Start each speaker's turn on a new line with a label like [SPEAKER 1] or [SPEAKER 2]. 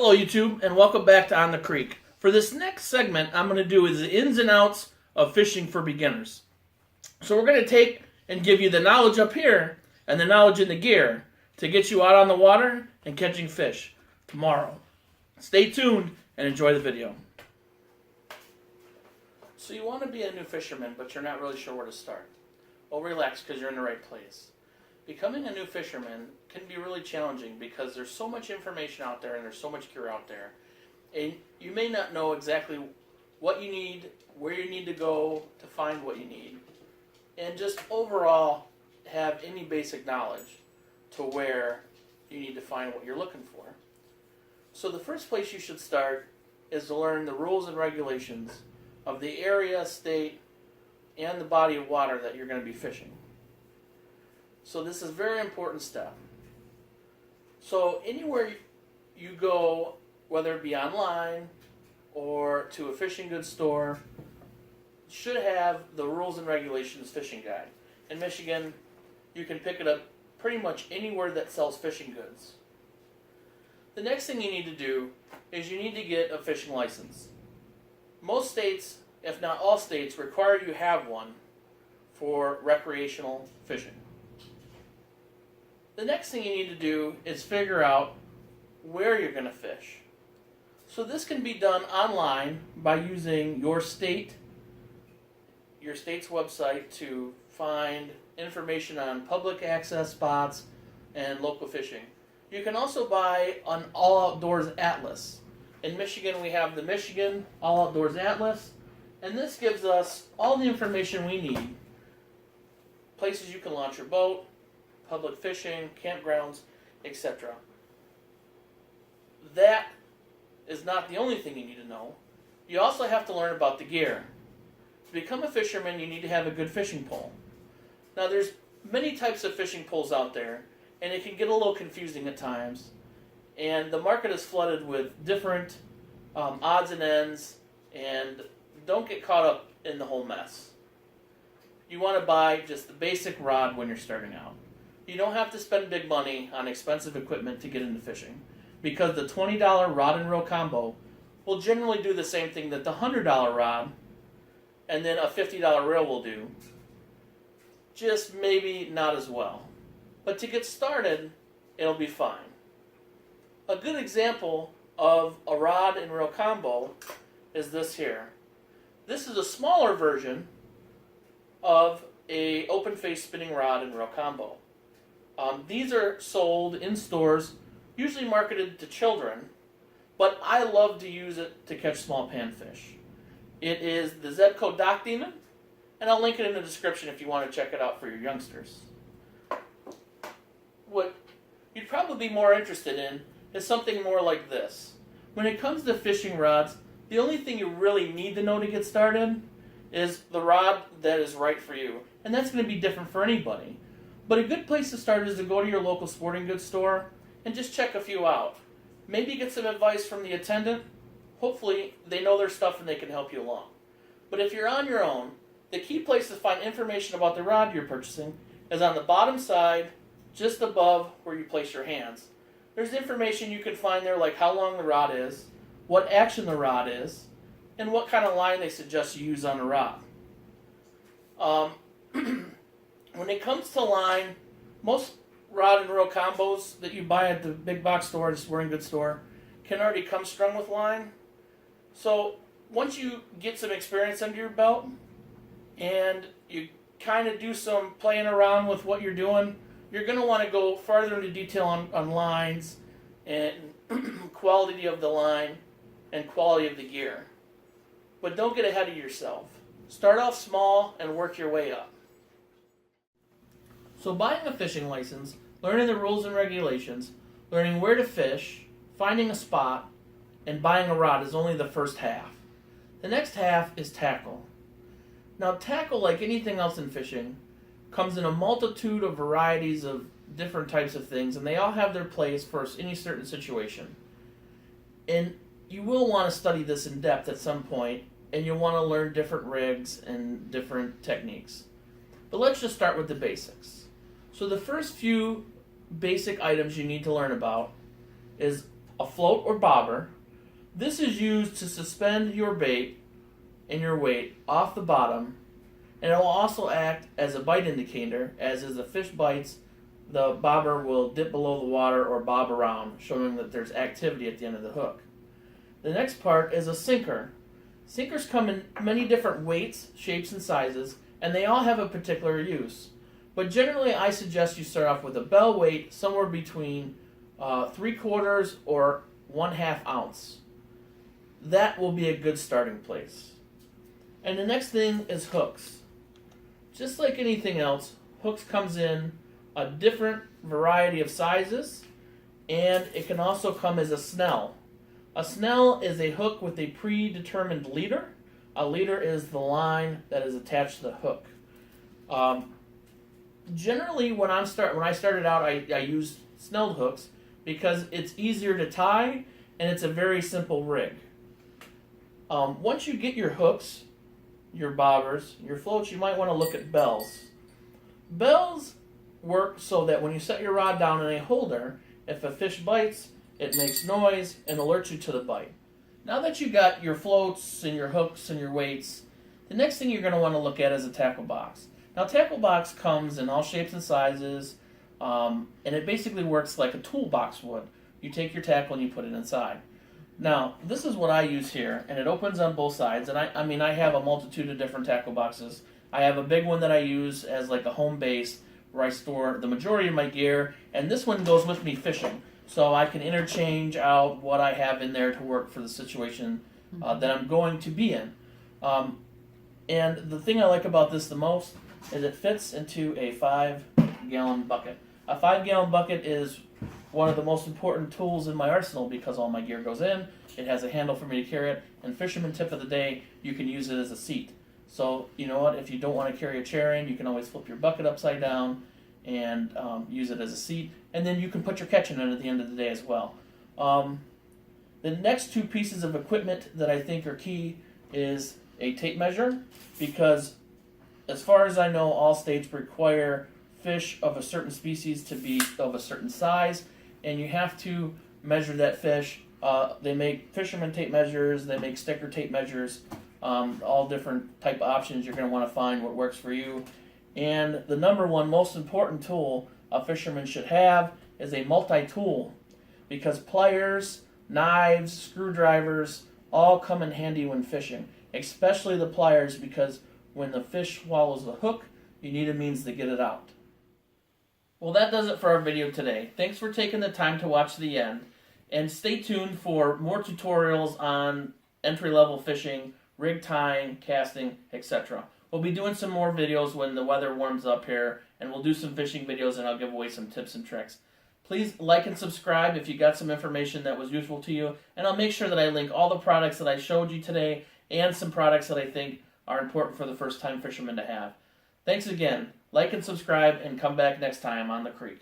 [SPEAKER 1] Hello YouTube, and welcome back to On the Creek. For this next segment, I'm going to do is the ins and outs of fishing for beginners. So we're going to take and give you the knowledge up here and the knowledge in the gear to get you out on the water and catching fish tomorrow. Stay tuned and enjoy the video. So you want to be a new fisherman, but you're not really sure where to start. Well, relax, because you're in the right place. Becoming a new fisherman can be really challenging because there's so much information out there and there's so much gear out there. And you may not know exactly what you need, where you need to go to find what you need, and just overall have any basic knowledge to where you need to find what you're looking for. So the first place you should start is to learn the rules and regulations of the area, state, and the body of water that you're going to be fishing. So this is a very important step. So anywhere you go, whether it be online or to a fishing goods store, should have the rules and regulations fishing guide. In Michigan, you can pick it up pretty much anywhere that sells fishing goods. The next thing you need to do is you need to get a fishing license. Most states, if not all states, require you have one for recreational fishing. The next thing you need to do is figure out where you're going to fish. So this can be done online by using your state's website to find information on public access spots and local fishing. You can also buy an All Outdoors Atlas. In Michigan, we have the Michigan All Outdoors Atlas, and this gives us all the information we need. Places you can launch your boat, public fishing, campgrounds, etc. That is not the only thing you need to know. You also have to learn about the gear. To become a fisherman, you need to have a good fishing pole. Now, there's many types of fishing poles out there, and it can get a little confusing at times. And the market is flooded with different odds and ends, and don't get caught up in the whole mess. You want to buy just the basic rod when you're starting out. You don't have to spend big money on expensive equipment to get into fishing, because the $20 rod and reel combo will generally do the same thing that the $100 rod and then a $50 reel will do, just maybe not as well. But to get started, it'll be fine. A good example of a rod and reel combo is this here. This is a smaller version of a open face spinning rod and reel combo. These are sold in stores, usually marketed to children, but I love to use it to catch small panfish. It is the Zebco Dock Demon, and I'll link it in the description if you want to check it out for your youngsters. What you'd probably be more interested in is something more like this. When it comes to fishing rods, the only thing you really need to know to get started is the rod that is right for you, and that's going to be different for anybody. But a good place to start is to go to your local sporting goods store and just check a few out. Maybe get some advice from the attendant. Hopefully they know their stuff and they can help you along. But if you're on your own, the key place to find information about the rod you're purchasing is on the bottom side, just above where you place your hands. There's information you can find there, like how long the rod is, what action the rod is, and what kind of line they suggest you use on the rod. When it comes to line, most rod and reel combos that you buy at the big box store, the sporting goods store, can already come strung with line. So once you get some experience under your belt and you kind of do some playing around with what you're doing, you're going to want to go farther into detail on lines and quality of the line and quality of the gear. But don't get ahead of yourself. Start off small and work your way up. So buying a fishing license, learning the rules and regulations, learning where to fish, finding a spot, and buying a rod is only the first half. The next half is tackle. Now tackle, like anything else in fishing, comes in a multitude of varieties of different types of things, and they all have their place for any certain situation. And you will want to study this in depth at some point, and you'll want to learn different rigs and different techniques. But let's just start with the basics. So the first few basic items you need to learn about is a float or bobber. This is used to suspend your bait and your weight off the bottom, and it will also act as a bite indicator. As the fish bites, the bobber will dip below the water or bob around, showing that there's activity at the end of the hook. The next part is a sinker. Sinkers come in many different weights, shapes, and sizes, and they all have a particular use. But generally, I suggest you start off with a bell weight somewhere between 3/4 or 1/2 ounce. That will be a good starting place. And the next thing is hooks. Just like anything else, hooks comes in a different variety of sizes, and it can also come as a snell. A snell is a hook with a predetermined leader. A leader is the line that is attached to the hook. Generally, when I started out, I used snelled hooks because it's easier to tie and it's a very simple rig. Once you get your hooks, your bobbers, your floats, you might want to look at bells. Bells work so that when you set your rod down in a holder, if a fish bites, it makes noise and alerts you to the bite. Now that you got your floats and your hooks and your weights, the next thing you're going to want to look at is a tackle box. Now, tackle box comes in all shapes and sizes, and it basically works like a toolbox would. You take your tackle and you put it inside. Now, this is what I use here, and it opens on both sides. And I have a multitude of different tackle boxes. I have a big one that I use as like a home base where I store the majority of my gear, and this one goes with me fishing. So I can interchange out what I have in there to work for the situation that I'm going to be in. And the thing I like about this the most is it fits into a 5-gallon bucket. A 5-gallon bucket is one of the most important tools in my arsenal because all my gear goes in, it has a handle for me to carry it, and fisherman tip of the day, you can use it as a seat. So, you know what, if you don't want to carry a chair in, you can always flip your bucket upside down and use it as a seat, and then you can put your catch in it at the end of the day as well. The next two pieces of equipment that I think are key is a tape measure, because as far as I know, all states require fish of a certain species to be of a certain size, and you have to measure that fish. They make fisherman tape measures, they make sticker tape measures, all different type of options. You're going to want to find what works for you. And the number one most important tool a fisherman should have is a multi-tool, because pliers, knives, screwdrivers all come in handy when fishing, especially the pliers, because when the fish swallows the hook, you need a means to get it out. Well, that does it for our video today. Thanks for taking the time to watch the end, and stay tuned for more tutorials on entry-level fishing, rig tying, casting, etc. We'll be doing some more videos when the weather warms up here, and we'll do some fishing videos, and I'll give away some tips and tricks. Please like and subscribe if you got some information that was useful to you, and I'll make sure that I link all the products that I showed you today and some products that I think are important for the first-time fisherman to have. Thanks again. Like and subscribe, and come back next time on the creek.